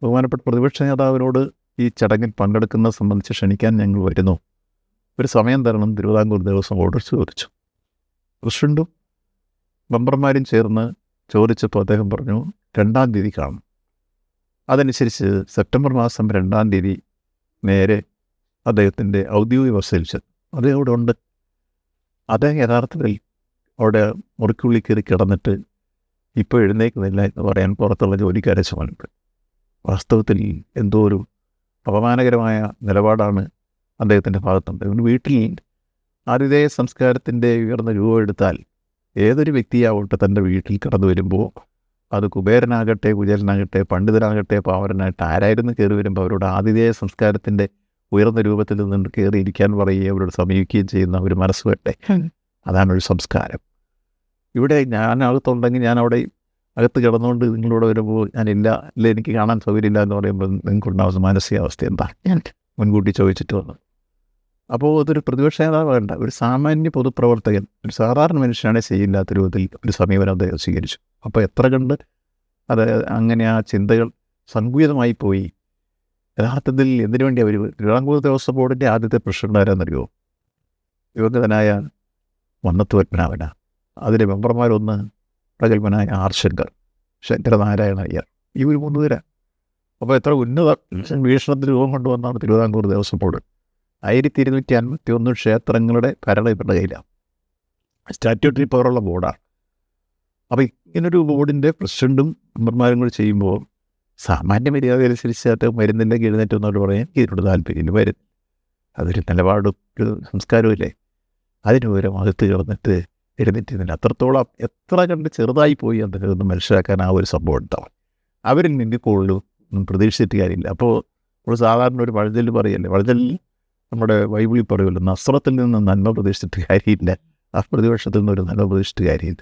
ബഹുമാനപ്പെട്ട പ്രതിപക്ഷ നേതാവിനോട് ഈ ചടങ്ങിൽ പങ്കെടുക്കുന്നത് സംബന്ധിച്ച് ക്ഷണിക്കാൻ ഞങ്ങൾ വരുന്നു, ഒരു സമയം തരണം തിരുവിതാംകൂർ ദേവസ്വം ബോർഡ് ചോദിച്ചു. പ്രസിഡന്റും മെമ്പർമാരും ചേർന്ന് ചോദിച്ചപ്പോൾ അദ്ദേഹം പറഞ്ഞു 2-ാം തീയതി കാണും. അതനുസരിച്ച് സെപ്റ്റംബർ മാസം 2-ാം തീയതി നേരെ അദ്ദേഹത്തിൻ്റെ ഔദ്യോഗിക ബസ്സിൽ ചെന്നു. അദ്ദേഹം അവിടെ ഉണ്ട്. അദ്ദേഹം യഥാർത്ഥത്തിൽ അവിടെ മുറിക്കുള്ളിൽ കയറി കിടന്നിട്ട് ഇപ്പോൾ എഴുന്നേക്കുന്നില്ല എന്ന് പറയാൻ പുറത്തുള്ള ജോലിക്കാരെ ചുമലുണ്ട്. വാസ്തവത്തിൽ എന്തോ ഒരു അപമാനകരമായ നിലപാടാണ് അദ്ദേഹത്തിൻ്റെ ഭാഗത്തുണ്ട്. വീട്ടിൽ ആതിഥേയ സംസ്കാരത്തിൻ്റെ ഉയർന്ന രൂപം എടുത്താൽ ഏതൊരു വ്യക്തിയാവട്ടെ തൻ്റെ വീട്ടിൽ കടന്നു വരുമ്പോൾ അത് കുബേരനാകട്ടെ, കുചേലനാകട്ടെ, പണ്ഡിതനാകട്ടെ, പാവരനാകട്ടെ, ആരായിരുന്നു കയറി വരുമ്പോൾ അവരോട് ആതിഥേയ സംസ്കാരത്തിൻ്റെ ഉയർന്ന രൂപത്തിൽ നിന്ന് കയറി ഇരിക്കാൻ പറയുകയും അവരോട് സമീപിക്കുകയും ചെയ്യുന്ന ഒരു മനസ്സ് വേട്ടെ. അതാണൊരു സംസ്കാരം. ഇവിടെ ഞാനകത്തുണ്ടെങ്കിൽ ഞാൻ അവിടെ അകത്ത് കിടന്നുകൊണ്ട് നിങ്ങളിവിടെ വരുമ്പോൾ ഞാനില്ല, അല്ലെ എനിക്ക് കാണാൻ സൗകര്യമില്ല എന്ന് പറയുമ്പോൾ നിങ്ങൾക്കുണ്ടാവുന്ന മാനസികാവസ്ഥ എന്താ? ഞാൻ മുൻകൂട്ടി ചോദിച്ചിട്ട് വന്നു. അപ്പോൾ അതൊരു പ്രതിപക്ഷ നേതാവ് വേണ്ട, ഒരു സാമാന്യ പൊതുപ്രവർത്തകൻ, ഒരു സാധാരണ മനുഷ്യനാണെ ചെയ്യില്ലാത്ത രൂപത്തിൽ ഒരു സമീപനം അദ്ദേഹം സ്വീകരിച്ചു. അപ്പോൾ എത്ര കണ്ട് അത് അങ്ങനെ ആ ചിന്തകൾ സങ്കുചിതമായി പോയി. യഥാർത്ഥത്തിൽ എന്തിനു വേണ്ടി അവർ തിരുവിതാംകൂർ ദേവസ്വം ബോർഡിൻ്റെ ആദ്യത്തെ പ്രസിഡന്റ് ആരാന്നറിയോ? യുവകനായ മന്നത്ത് പത്മനാഭന. അതിലെ മെമ്പർമാരൊന്ന് പ്രഗത്ഭനായ ആർ ശങ്കരനാരായണ അയ്യർ. ഈ ഒരു 3 പേരാ. അപ്പോൾ എത്ര ഉന്നത വീക്ഷണത്തിൽ രൂപം കൊണ്ടുവന്നാണ് തിരുവിതാംകൂർ ദേവസ്വം ബോർഡ്. 1251 ക്ഷേത്രങ്ങളുടെ ഭരണം ഇവരുടെ കയ്യിലാണ്. സ്റ്റാറ്റ്യൂട്ടറി പവറുള്ള ബോർഡാണ്. അപ്പോൾ ഇങ്ങനൊരു ബോർഡിൻ്റെ പ്രസിഡൻറ്റും മെമ്പർമാരും കൂടി ചെയ്യുമ്പോൾ സാമാന്യ മര്യാദ അനുസരിച്ച് അത് മരുന്നില്ലെങ്കിൽ എഴുന്നേറ്റെന്നോട് പറയാൻ ഇതിനോട് താല്പര്യമില്ല. വരും അതൊരു നിലപാടും ഒരു സംസ്കാരമില്ലേ. അതിന് പകരം അകത്ത് കിടന്നിട്ട് എഴുന്നേറ്റുന്നില്ല. അത്രത്തോളം എത്ര കണ്ട് ചെറുതായി പോയി അദ്ദേഹം മനസ്സിലാക്കാൻ ആ ഒരു സംഭവം ഉണ്ടാവും. അവരിൽ നിന്ന് കൂടുതലും പ്രതീക്ഷിച്ചിട്ട് കാര്യമില്ല. അപ്പോൾ നമ്മൾ സാധാരണ ഒരു വഴഞ്ചൊല്ല് പറയല്ലേ, വഴഞ്ചൊല്ലിൽ നമ്മുടെ ബൈബിളിൽ പറയുമല്ലോ, നസ്രത്തിൽ നിന്ന് നന്മ പ്രതീക്ഷിച്ചിട്ട് കാര്യമില്ല, ആ പ്രതിപക്ഷത്തിൽ നിന്ന് ഒരു നന്മ പ്രതീക്ഷിച്ചിട്ട് കാര്യമില്ല.